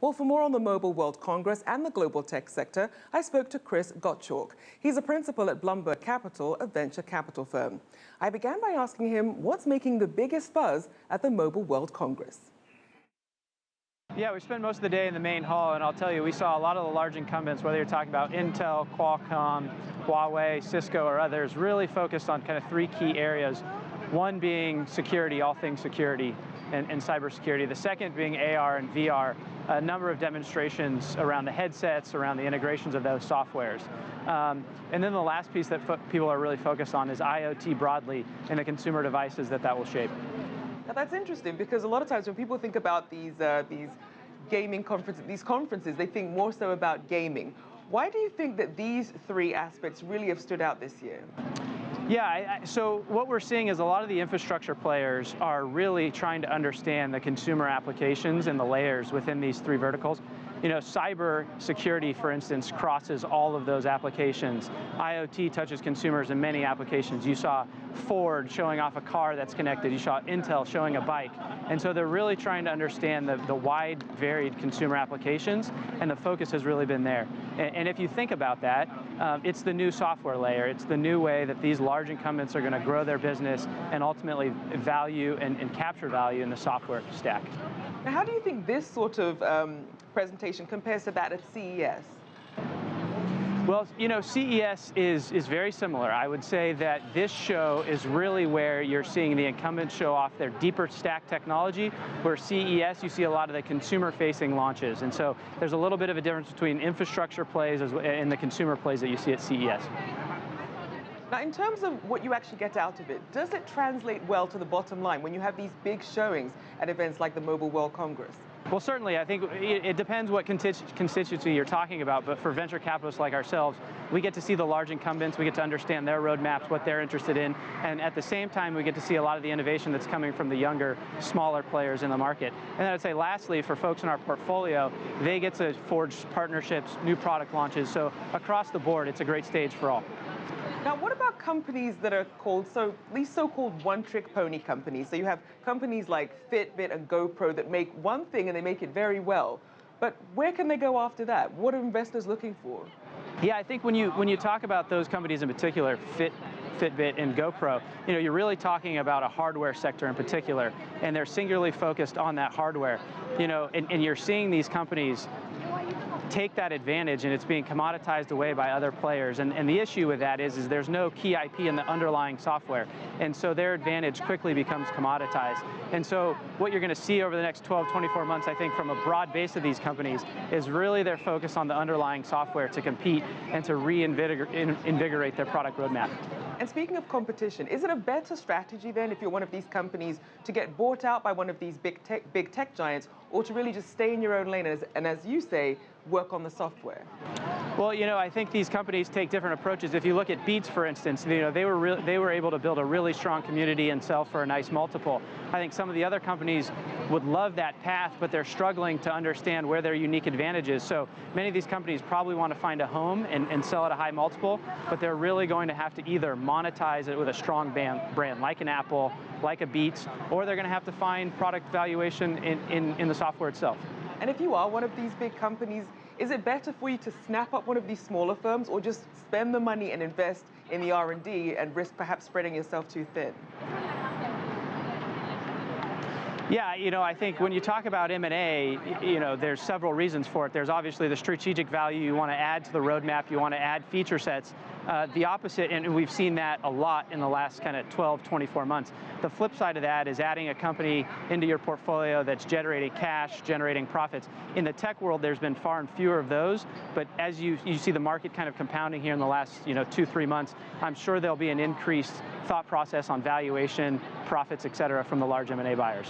Well, for more on the Mobile World Congress and the global tech sector, I spoke to Chris Gottschalk. He's a principal at Blumberg Capital, a venture capital firm. I began by asking him what's making the biggest buzz at the Mobile World Congress. Yeah, we spent most of the day in the main hall, and I'll tell you, we saw a lot of the large incumbents, whether you're talking about Intel, Qualcomm, Huawei, Cisco, or others, really focused on kind of three key areas. One being security, all things security and cybersecurity. The second being AR and VR, a number of demonstrations around the headsets, around the integrations of those softwares. And then the last piece that people are really focused on is IoT broadly and the consumer devices that will shape. Now that's interesting because a lot of times when people think about these gaming conferences, they think more so about gaming. Why do you think that these three aspects really have stood out this year? Yeah, so what we're seeing is a lot of the infrastructure players are really trying to understand the consumer applications and the layers within these three verticals. You know, cyber security, for instance, crosses all of those applications. IoT touches consumers in many applications. You saw Ford showing off a car that's connected. You saw Intel showing a bike. And so they're really trying to understand the wide, varied consumer applications, and the focus has really been there. And if you think about that, it's the new software layer. It's the new way that these large incumbents are going to grow their business and ultimately value and capture value in the software stack. Now, how do you think this sort of presentation compares to that at CES? Well, you know, CES is very similar. I would say that this show is really where you're seeing the incumbents show off their deeper stack technology, where CES, you see a lot of the consumer-facing launches. And so there's a little bit of a difference between infrastructure plays and the consumer plays that you see at CES. Now, in terms of what you actually get out of it, does it translate well to the bottom line when you have these big showings at events like the Mobile World Congress? Well, certainly. I think it depends what constituency you're talking about, but for venture capitalists like ourselves, we get to see the large incumbents, we get to understand their roadmaps, what they're interested in, and at the same time, we get to see a lot of the innovation that's coming from the younger, smaller players in the market. And then I'd say lastly, for folks in our portfolio, they get to forge partnerships, new product launches, so across the board, it's a great stage for all. Now, what about companies that are called, these so-called one-trick pony companies? So you have companies like Fitbit and GoPro that make one thing and they make it very well. But where can they go after that? What are investors looking for? Yeah, I think when you talk about those companies in particular, Fitbit and GoPro, you know, you're really talking about a hardware sector in particular, and they're singularly focused on that hardware. You know, and you're seeing these companies take that advantage, and it's being commoditized away by other players. And the issue with that is there's no key IP in the underlying software. And so their advantage quickly becomes commoditized. And so what you're going to see over the next 12, 24 months, I think, from a broad base of these companies is really their focus on the underlying software to compete and to reinvigorate their product roadmap. And speaking of competition, is it a better strategy then if you're one of these companies to get bought out by one of these big tech giants, or to really just stay in your own lane and as you say, work on the software? Well, you know, I think these companies take different approaches. If you look at Beats, for instance, you know, they were able to build a really strong community and sell for a nice multiple. I think some of the other companies would love that path, but they're struggling to understand where their unique advantage is. So many of these companies probably want to find a home and sell at a high multiple, but they're really going to have to either monetize it with a strong brand like an Apple, like a Beats, or they're going to have to find product valuation in the software itself. And if you are one of these big companies, is it better for you to snap up one of these smaller firms, or just spend the money and invest in the R&D and risk perhaps spreading yourself too thin? Yeah, you know, I think when you talk about M&A, you know, there's several reasons for it. There's obviously the strategic value you want to add to the roadmap, you want to add feature sets. The opposite, and we've seen that a lot in the last kind of 12, 24 months. The flip side of that is adding a company into your portfolio that's generating cash, generating profits. In the tech world, there's been far and fewer of those, but as you see the market kind of compounding here in the last 2-3 months, I'm sure there'll be an increased thought process on valuation, profits, et cetera, from the large M&A buyers.